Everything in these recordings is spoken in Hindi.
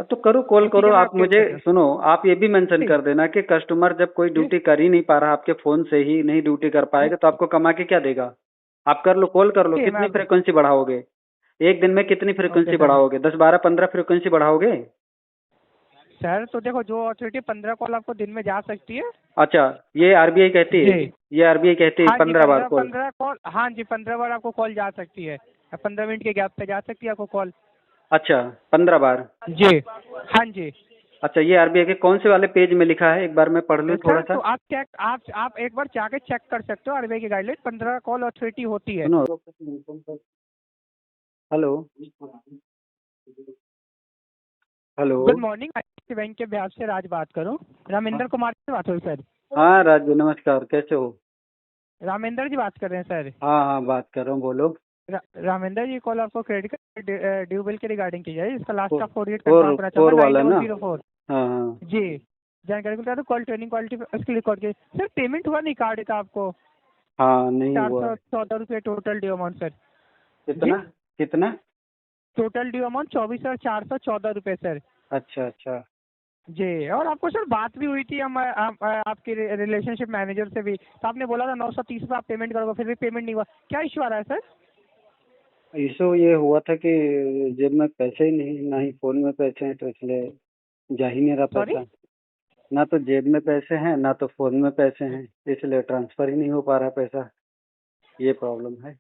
तो करो, कॉल तो ठीक करो है, मैं आप अपडेट मुझे। करता हूँ। सुनो, आप ये भी मेंशन जी कर देना कि कस्टमर जब कोई जी ड्यूटी कर ही नहीं पा रहा, आपके फोन से ही नहीं ड्यूटी कर पाएगा, तो आपको कमा के क्या देगा? आप कर लो, कॉल कर लो। ठीक है, मैं कितनी फ्रीक्वेंसी बढ़ाओगे? एक दिन में कितनी ओके फ्रीक्वेंसी सर। बढ़ाओगे? 10, 12, 15 फ्रीक्वेंसी बढ़ाओगे? सर तो देखो, जो अथॉरिटी 15 कॉल आपको दिन में जा सकती है। अच्छा, ये आरबीआई कहती है? जी ये आरबीआई कहती है हाँ जी, 15 बार 15 कॉल? 15 कॉल, हाँ जी 15 बार आपको कॉल जा सकती है। 15 मिनट के गैप पे जा सकती है आपको कॉल। अच्छा, 15 बार। जी हाँ जी। अच्छा, ये आरबीआई के कौन से वाले पेज में लिखा है? एक बार मैं पढ़ लूँ थोड़ा सर तो सा। आप चेक, आप एक बार जाके चेक कर सकते हो, आरबीआई की गाइडलाइन 15 कॉल अथॉरिटी होती है। सुनो, हेलो, हेलो। गुड मॉर्निंग, आई बैंक के ब्याज से राज बात करूं। रामेंद्र कुमार से बात हो रही सर? हाँ राजू, नमस्कार, कैसे हो? रामेंद्र जी बात कर रहे हैं सर? हाँ हाँ, बात कर रहा हूँ, बोलो। रामेंद्र जी, कॉल आपको क्रेडिट कार्ड ड्यू बिल के रिगार्डिंग की जाए, इसका लास्ट फोर का 4 डिजिट कंफर्म फोर करना फोर चाहूंगा, वाला ना? 9004। हाँ हाँ। जी, जानकारी को बता दो, कॉल ट्रेनिंग क्वालिटी उसके रिकॉर्ड की सर। पेमेंट हुआ नहीं कार्ड का आपको? हाँ, नहीं हुआ है। 414 रुपये टोटल ड्यू अमाउंट सर। जी, कितना? कितना? टोटल ड्यू अमाउंट 24,414 रुपये सर। अच्छा अच्छा। जी, और आपको सर बात भी हुई थी हम आपके रिलेशनशिप मैनेजर से भी, तो आपने बोला था 930 रुपये आप पेमेंट करोगे, फिर भी पेमेंट नहीं हुआ। क्या इशू आ रहा है सर? इशू ये हुआ था कि जेब में पैसे ही नहीं, ना ही फोन में पैसे हैं, तो इसलिए जा ही नहीं रहा सॉरी? पैसा। ना तो जेब में पैसे हैं, ना तो फोन में पैसे हैं, इसलिए ट्रांसफर ही नहीं हो पा रहा पैसा। ये प्रॉब्लम है।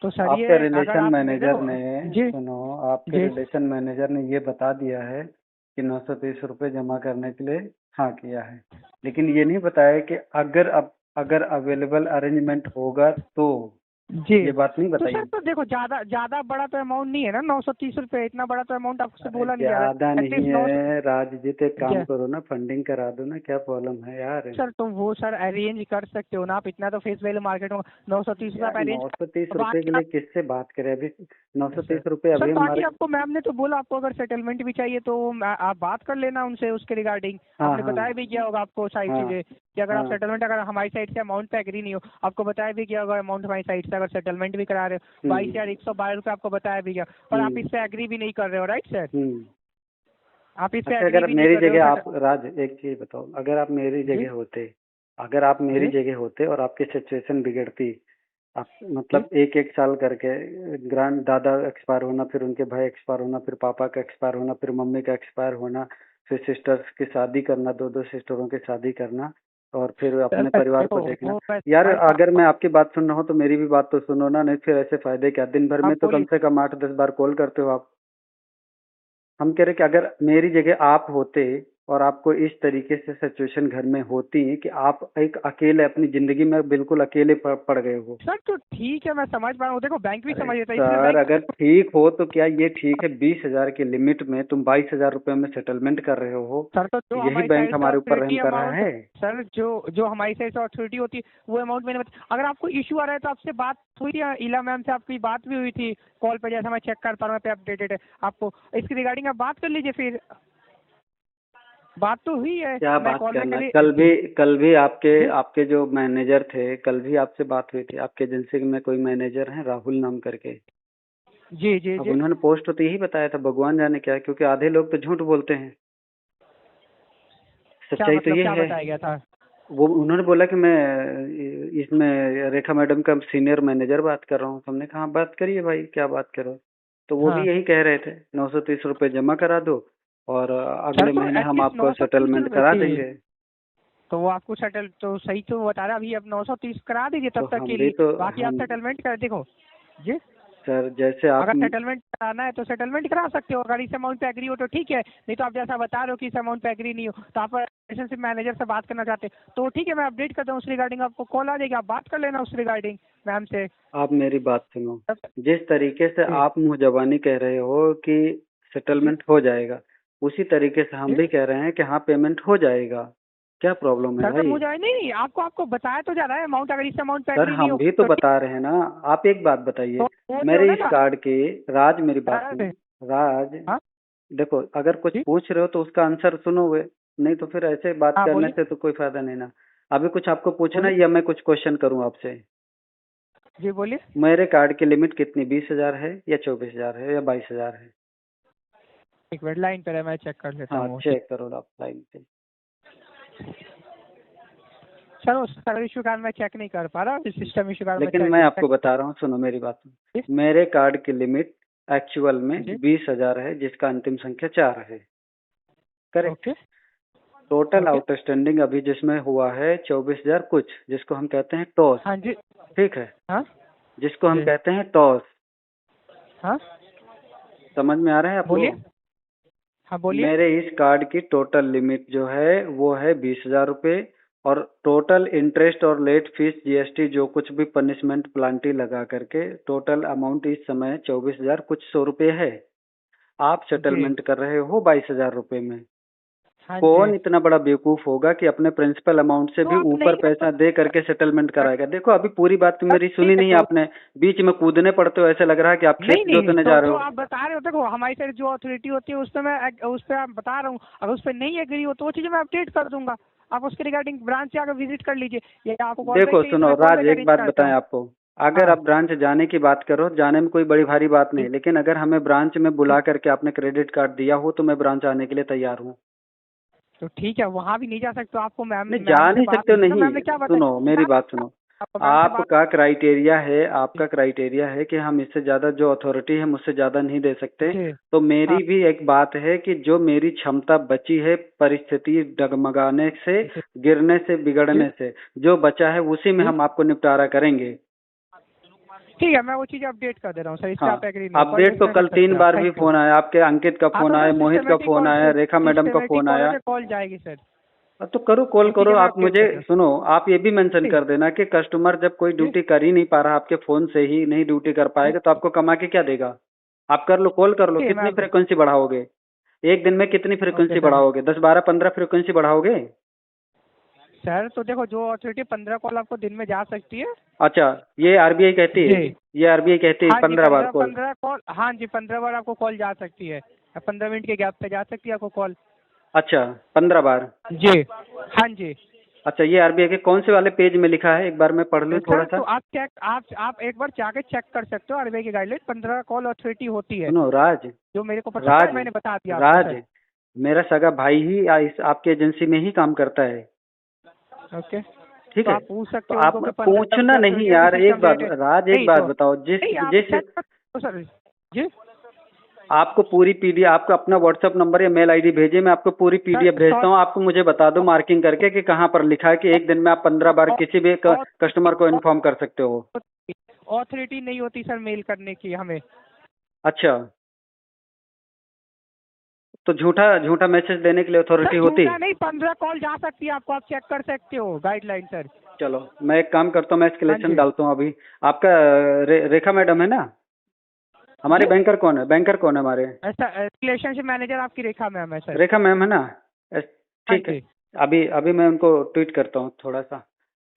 तो सर आपके ये अगर रिलेशन आप मैनेजर देखो। ने, जी सुनो, आपके जी रिलेशन मैनेजर ने ये बता दिया है कि 930 रुपये जमा करने के लिए हाँ किया है, लेकिन ये नहीं बताया कि अगर अवेलेबल अरेंजमेंट होगा तो। जी। ये बात नहीं तो बताई। सर तो देखो, ज्यादा ज्यादा बड़ा तो अमाउंट नहीं है ना 930 रुपये, इतना बड़ा तो अमाउंट आपसे अरे बोला नहीं जा रहा ज्यादा है नहीं एटलीस्ट 9। है राज जी, तो एक काम क्या करो ना, फंडिंग करा दो ना, क्या प्रॉब्लम है यार? सर, तो वो सर अरेंज कर सकते हो ना आप, इतना तो फेस वैल्यू मार्केट में 930 रुपये आप यार अरेंज 930 रुपये के बाकी लिए किससे बात करें अभी? नौ सौ सर तीस रुपये सर अभी बाकी हमारे। आपको मैम ने तो बोला, आपको अगर सेटलमेंट भी चाहिए तो आप बात कर लेना उनसे उसके रिगार्डिंग। हाँ आपने हाँ बताया भी किया होगा आपको सारी हाँ चीजें, कि अगर आप हाँ। सेटलमेंट, अगर हमारी साइड से अमाउंट पे एग्री नहीं हो, आपको बताया भी किया होगा अमाउंट हमारी साइड से अगर सेटलमेंट भी करा रहे हो, 22,112 रुपये आपको बताया भी गया, और आप हम्म इस पे एग्री भी नहीं कर रहे हो, राइट सर? हम्म। आप इस पे अच्छा, एग्री अगर भी नहीं मेरी कर रहे हो जगह सर। आप, राज एक चीज बताओ, अगर आप मेरी जी जगह होते, अगर आप मेरी जी जगह होते और आपकी सिचुएशन बिगड़ती, आप जी मतलब एक एक साल करके, ग्रैंड दादा एक्सपायर होना, फिर उनके भाई एक्सपायर होना, फिर पापा का एक्सपायर होना, फिर मम्मी का एक्सपायर होना, फिर सिस्टर्स की शादी करना, दो दो सिस्टरों की शादी करना, और फिर सर, अपने परिवार को देखो देखना। वो बस यार भाई साहब, अगर मैं आपकी बात सुन रहा हूँ तो मेरी भी बात तो सुनो ना, नहीं फिर ऐसे फायदे क्या? दिन भर में आप तो कम बोलिए। से कम 8-10 बार कॉल करते हो आप। हम कह रहे कि अगर मेरी जगह आप होते और आपको इस तरीके से सिचुएशन घर में होती कि आप एक अकेले अपनी जिंदगी में बिल्कुल अकेले पड़ गए हो। सर तो ठीक है, मैं समझ पा रहा हूँ, देखो बैंक भी अरे समझ लेता है, इसलिए सर, बैंक अगर ठीक हो तो क्या ये ठीक है? 20,000 की लिमिट में तुम 22,000 रुपये में सेटलमेंट कर रहे हो? सर तो जो यही हमारी बैंक साइड से हमारे ऊपर रहम अथॉरिटी कर रहा अमाउंट, है? सर जो हमारी साइड से अथॉरिटी होती है वो अमाउंट मैंने अगर आपको इशू आ रहा है तो आपसे बात हुई थी इला मैम से, आपकी बात भी हुई थी कॉल पे, जैसा मैं चेक कर पा रहा हूँ पे अपडेटेड है आपको, इसकी रिगार्डिंग आप बात कर लीजिए फिर। बात तो हुई है, क्या मैं बात कॉल में करना? करी कल भी आपके जी आपके जो मैनेजर थे, कल भी आपसे बात हुई थी। आपके एजेंसी में कोई मैनेजर है राहुल नाम करके। जी जी अब जी। उन्होंने पोस्ट तो यही बताया था, भगवान जाने क्या है, क्योंकि आधे लोग तो झूठ बोलते हैं। क्या सच्चाई तो मतलब, ये क्या है। बताया गया था? वो उन्होंने बोला कि मैं इसमें रेखा मैडम का सीनियर मैनेजर बात कर रहा हूँ। तो हमने कहा हाँ, बात करिए भाई, क्या बात करो। तो वो भी हाँ यही कह रहे थे, 930 रुपये जमा करा दो और सर, अगले तो महीने हम एटलीस्ट आपको 930 रुपये सेटलमेंट करा जी, देंगे। तो वो आपको सेटल तो सही तो बता रहा, अभी अब 930 करा दीजिए तो तब तक हम के भी लिए, तो बाकी आप हम सेटलमेंट कर देखो। जी, सर, जैसे आप अगर सेटलमेंट कराना है तो सेटलमेंट करा सकते हो, अगर इस अमाउंट पे एग्री हो तो ठीक है, नहीं तो आप जैसा बता रहे हो कि इस अमाउंट पे एग्री नहीं हो, तो आप रिलेशनशिप मैनेजर से बात करना चाहते हैं तो ठीक है, मैं अपडेट करता हूँ उस रिगार्डिंग, आपको कॉल आ जाएगी, आप बात कर लेना उस रिगार्डिंग मैम से। आप मेरी बात सुनो। तब जिस तरीके से जी आप मुंह जबानी कह रहे हो कि जी सेटलमेंट हो जाएगा, उसी तरीके से हम जी। भी कह रहे हैं कि हाँ, पेमेंट हो जाएगा। क्या प्रॉब्लम है सर तो भाई? मुझे नहीं नहीं, आपको बताया तो जा रहा है अमाउंट, अगर इस अमाउंट पे सर एग्री नहीं हम हो भी तो तो ठीक बता रहे हैं ना। आप एक बात बताइए, तो बोल रहे हो मेरे ना इस ना। कार्ड के, राज मेरी बात अरे, सुनो राज। हाँ देखो, अगर कुछ जी पूछ रहे हो तो उसका आंसर सुनोगे, नहीं तो फिर ऐसे बात हाँ करने बोलिए से तो कोई फायदा नहीं ना। अभी कुछ आपको पूछना बोलिए है या मैं कुछ क्वेश्चन करूं आपसे? जी बोलिए। मेरे कार्ड की लिमिट कितनी, 20,000 है या 24,000 है या 22,000 है? एक मिनट लाइन पर है, मैं चेक कर लेता हाँ हूँ। चेक करो आप लाइन पे। सर उस सर्वर इशू कारण मैं चेक नहीं कर पा रहा, सिस्टम इशू कारण लेकिन मैं आपको बता रहा हूँ, सुनो मेरी बात। मेरे कार्ड की लिमिट एक्चुअल में 20,000 है, जिसका अंतिम संख्या 4 है। Correct. Okay. Total okay. Outstanding अभी जिसमें हुआ है 24,000 कुछ, जिसको हम कहते हैं टॉस। हाँ जी। ठीक है। हाँ जिसको हम जी। कहते हैं टॉस। हाँ समझ में आ रहा है आपको? बोलिए। हाँ बोलिए। मेरे इस कार्ड की टोटल लिमिट जो है वो है 20,000 रुपये, और टोटल इंटरेस्ट और लेट फीस जीएसटी जो कुछ भी पनिशमेंट प्लांटी लगा करके टोटल अमाउंट इस समय 24,000 कुछ 100 रुपये है। आप जी। सेटलमेंट कर रहे हो 22,000 रुपये में। हाँ कौन जी। इतना बड़ा बेवकूफ होगा कि अपने प्रिंसिपल अमाउंट से तो भी आप ऊपर नहीं पैसा दे करके सेटलमेंट कराएगा? देखो अभी पूरी बात तो मेरी सुनी ठीक है नहीं तो आपने, बीच में कूदने पड़ते हो, ऐसे लग रहा है कि आप नहीं खेत नहीं जोतने तो जा रहे जो हो। आप बता रहे हो, देखो हमारी साइड जो अथॉरिटी होती है उस पर मैं उस पर आप बता रहा हूँ, अगर उस पर नहीं एग्री हो तो वो चीज़ें मैं अपडेट कर दूंगा। आप उसके रिगार्डिंग ब्रांच से आकर विजिट कर लीजिए, या आपको कॉल बैक देखो चाहिए तो सुनो मैं कॉल राज, बैक एक अरेंज बात करता बताएं हूँ। आपको। अगर हाँ आप ब्रांच जाने की बात करो, जाने में कोई बड़ी भारी बात नहीं, लेकिन अगर हमें ब्रांच में बुला करके आपने क्रेडिट कार्ड दिया हो तो मैं ब्रांच आने के लिए तैयार हूँ। तो ठीक है, वहाँ भी नहीं जा सकते तो आपको मैम नहीं, मैम जा से नहीं बात सकते हो कीजिए ना, नहीं। मैम ने क्या सुनो मेरी बताया बात सुनो। आपको, मैम से बात। आपका क्राइटेरिया है, आपका क्राइटेरिया है कि हम इससे ज्यादा, जो अथॉरिटी है मुझसे ज्यादा नहीं दे सकते। जी। तो हाँ मेरी भी एक बात है कि जो मेरी क्षमता बची है परिस्थिति डगमगाने से, जी। गिरने से, जी। बिगड़ने से, जो बचा है उसी में जी। हम आपको निपटारा करेंगे। ठीक है, मैं वो चीज़ अपडेट कर दे रहा हूँ सर, इससे हाँ, आप एग्री नहीं हो, कॉल अपडेट तो डिस्कनेक्ट कल कर 3 सकते हैं आप। बार भी थैंक यू। फोन आया आपके, अंकित का हाँ फोन तो आया, सर मोहित का सिस्टमेटिक फोन कॉल आया, से, रेखा मैडम का सिस्टमेटिक फोन कॉल आया। से कॉल जाएगी सर। तो करो, कॉल वो करो चीज़ें मैं आप अपडेट मुझे। कर रहा हूँ। सुनो, आप ये भी मेंशन जी। कर देना कि कस्टमर जब कोई जी। ड्यूटी कर ही नहीं पा रहा, आपके फोन से ही नहीं ड्यूटी कर जी। पाएगा तो आपको कमा के क्या देगा? आप कर लो, कॉल कर लो। ठीक है, मैं कितनी फ्रीक्वेंसी बढ़ाओगे? एक दिन में कितनी ओके फ्रीक्वेंसी सर। बढ़ाओगे? 10, 12, 15 फ्रीक्वेंसी बढ़ाओगे? सर तो देखो, जो अथॉरिटी 15 कॉल आपको दिन में जा सकती है। अच्छा, ये आरबीआई कहती है? जी। ये आरबीआई कहती है हाँ जी, 15 बार 15 कॉल? 15 कॉल, हाँ जी 15 बार आपको कॉल जा सकती है, 15 मिनट के गैप पे जा सकती है आपको कॉल। अच्छा, 15 बार। जी। हाँ जी। अच्छा, ये आरबीआई के कौन से वाले पेज में लिखा है? एक बार मैं पढ़ लूँ थोड़ा सर सा। तो आप एक बार जाके चेक कर सकते हो, आरबीआई की गाइडलाइन 15 कॉल अथॉरिटी होती है, सुनो राज, जो मेरे को पता है, राज, मैंने बता दिया आपको राज, सर। मेरा सगा भाई ही इस आपकी एजेंसी में ही काम करता है। ओके। ठीक तो है, आप पूछ तो सकते हो आप उनको कि 15 पूछना की नहीं अथॉरिटी है कि यार। एक सिस्टम बात डेट है। राज, एक नहीं बात तो बताओ, जिस नहीं, आप जिस चेक करो सर। जी। आपको पूरी पीडीएफ, आपका अपना व्हाट्सएप नंबर या मेल आईडी भेजिए, मैं आपको पूरी पीडीएफ भेजता हूँ। आपको मुझे बता दो मार्किंग करके कि कहाँ पर लिखा है कि एक दिन में आप 15 बार किसी भी कस्टमर को इन्फॉर्म कर सकते हो। अथॉरिटी नहीं होती सर मेल करने की हमें। अच्छा, तो झूठा झूठा मैसेज देने के लिए अथॉरिटी सर होती? झूठा नहीं, 15 कॉल जा सकती है आपको, आप चेक कर सकते हो गाइडलाइन सर। चलो मैं एक काम करता हूँ, मैं हाँ एस्केलेशन जी। डालता हूँ अभी। आपका रेखा मैडम है ना? हमारे जी। बैंकर कौन है? बैंकर कौन है हमारे? ऐसा रिलेशनशिप मैनेजर आपकी रेखा मैम है सर। रेखा मैम है ना? हाँ ठीक है। जी। अभी अभी मैं उनको ट्वीट करता हूँ थोड़ा सा।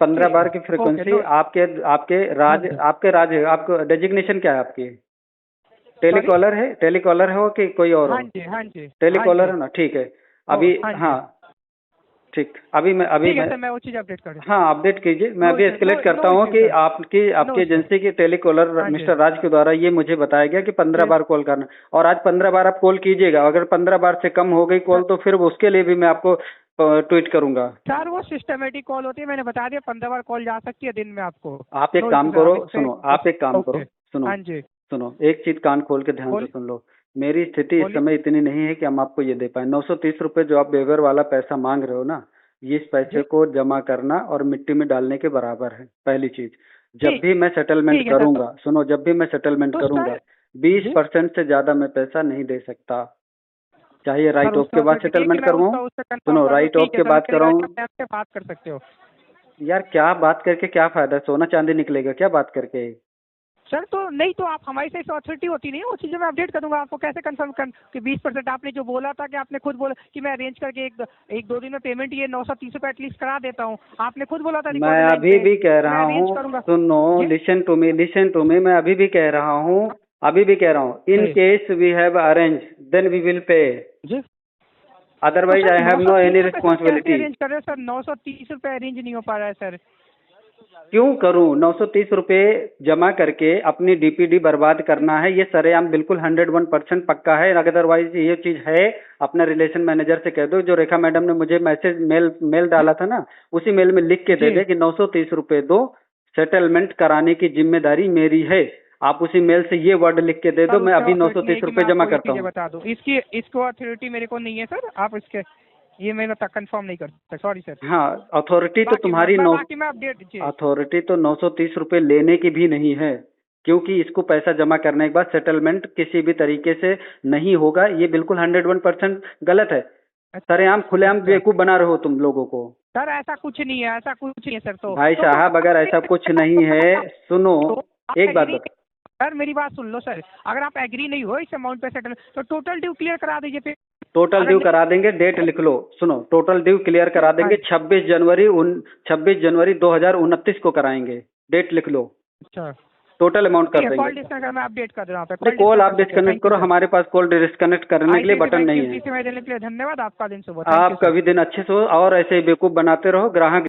15 ठीक बार है। की ओके। फ्रीक्वेंसी। नो। आपके आपके हाँ राज, जी। आपके राज है, आपको डेजिग्नेशन क्या है आपकी? सॉरी। टेलीकॉलर है? टेलीकॉलर हो कि कोई और हाँ हो? जी। हाँ जी। हाँ टेलीकॉलर जी। है ना? ठीक है। ओ अभी हाँ जी। हाँ, ठीक। अभी ठीक है मैं सर, मैं वो चीज़ अपडेट कर दूँ। हाँ, अपडेट कीजिए। मैं नो अभी इशू, नो एस्केलेट करता नो हूँ इशू कि सर। आपकी नो आपकी इशू। एजेंसी के टेलीकॉलर हाँ जी। मिस्टर राज के द्वारा ये मुझे बताया गया कि 15 जी। बार कॉल करना। और आज 15 बार आप कॉल कीजिएगा। अगर 15 बार से कम हो गई कॉल तो फिर उसके लिए भी मैं आपको ट्वीट करूंगा। सर वो सिस्टमेटिक कॉल होती है, मैंने बता दिया 15 बार कॉल जा सकती है दिन में आपको। आप एक नो काम इशू सर, करो, आप इस पे। सुनो, आप एक काम ओके। करो, सुनो, हाँ जी। सुनो, एक चीज कान खोल के ध्यान से बोलिए। सुन लो। मेरी स्थिति इस बोलिए। समय इतनी नहीं है कि हम आपको ये दे पाए। 930 रुपए जो आप वेवर वाला पैसा मांग रहे हो ना, ये इस पैसे जी। को जमा करना और मिट्टी में डालने के बराबर है। पहली चीज, जब ठीक। भी मैं सेटलमेंट ठीक है सर। करूंगा, सुनो, जब भी मैं सेटलमेंट तो करूंगा सर। 20% जी। से ज्यादा मैं पैसा नहीं दे सकता। चाहिए सर राइट ऑफ उसका के बाद अथॉरिटी है कि सेटलमेंट मैं करवाऊं? उससे कंफर्म सुनो, कर दूँ, राइट ऑफ ठीक है के सर, बाद उसके कराऊं? रिगार्डिंग आप मैम से बात कर सकते हो। यार क्या बात करके क्या फायदा? सोना चांदी निकलेगा क्या बात करके? सर तो नहीं, तो आप हमारी साइड से अथॉरिटी होती नहीं है, वो चीज़ें मैं अपडेट कर दूंगा आपको। कैसे कंफर्म कर कि 20% आपने जो बोला था, कि आपने खुद बोला कि मैं अरेंज करके एक दो दिन में पेमेंट ये 930 रुपये एटलीस्ट करा देता हूँ, आपने खुद बोला था मैं रिकॉर्ड लाइन अभी पे, भी कह मैं रहा अरेंज हूँ, करूंगा। सुनो, जी। Listen to me, listen to me, मैं अभी भी कह रहा हूँ, अभी भी कह रहा हूँ, इन जी। Case we have arrange then we will pay, जी। तो otherwise sir I have no 930 any रुपये सर कैसे रिस्पॉन्सिबिलिटी। अरेंज कर रहे हो सर? 930 रुपये अरेंज नहीं हो पा रहा है सर। क्यों करूं? 930 रुपए जमा करके अपनी डीपीडी बर्बाद करना है, ये सरेआम बिल्कुल 101% पक्का है। अदरवाइज ये चीज है, अपने रिलेशन मैनेजर से कह दो, जो रेखा मैडम ने मुझे मैसेज मेल डाला था ना, उसी मेल में लिख के दे जी दे कि 930 रुपए दो, सेटलमेंट कराने की जिम्मेदारी मेरी है। आप उसी मेल से ये वर्ड लिख के दे दो, सर मैं उसका अभी authority 930 है कि रुपए मैं जमा आपको ये करता चीजें हूँ। बता दूं, इसको अथॉरिटी मेरे को नहीं है सर। आप इसके ये मैं कंफर्म नहीं कर सकता, सॉरी सर। हाँ, अथॉरिटी तो बाकी तुम्हारी बाकी मैं अपडेट जी। अथॉरिटी तो 930 रुपए लेने की भी नहीं है, क्योंकि इसको पैसा जमा करने के बाद सेटलमेंट किसी भी तरीके से नहीं होगा। ये बिल्कुल 101% गलत है। सरेआम खुलेआम अच्छा बेवकूफ बना रहे हो तुम लोगों को। सर, ऐसा कुछ नहीं है, ऐसा कुछ नहीं है सर। भाई साहब, अगर ऐसा कुछ नहीं है, सुनो, आप एक बात एग्री बता, सर, मेरी बात सुन लो सर। अगर आप एग्री नहीं हो इस अमाउंट पे सेटल, तो टोटल ड्यू क्लियर करा दीजिए फिर। टोटल अगर ड्यू नहीं करा देंगे, डेट लिख लो। सुनो, टोटल ड्यू क्लियर करा देंगे, 26 जनवरी 2029 को कराएंगे। डेट लिख लो, अच्छा टोटल अमाउंट कर कॉल देंगे। डिस्कनेक्ट कर, मैं अपडेट कर रहा हूँ। अरे कॉल आप डिस्कनेक्ट करो, हमारे पास कॉल डिस्कनेक्ट करने के लिए आईसीआईसी बटन बैंक नहीं की है। कीमती समय देने के लिए धन्यवाद। आपका दिन शुभ हो। थैंक यू आप सर। कभी दिन अच्छे से हो और ऐसे ही बेवकूफ बनाते रहो ग्राहक।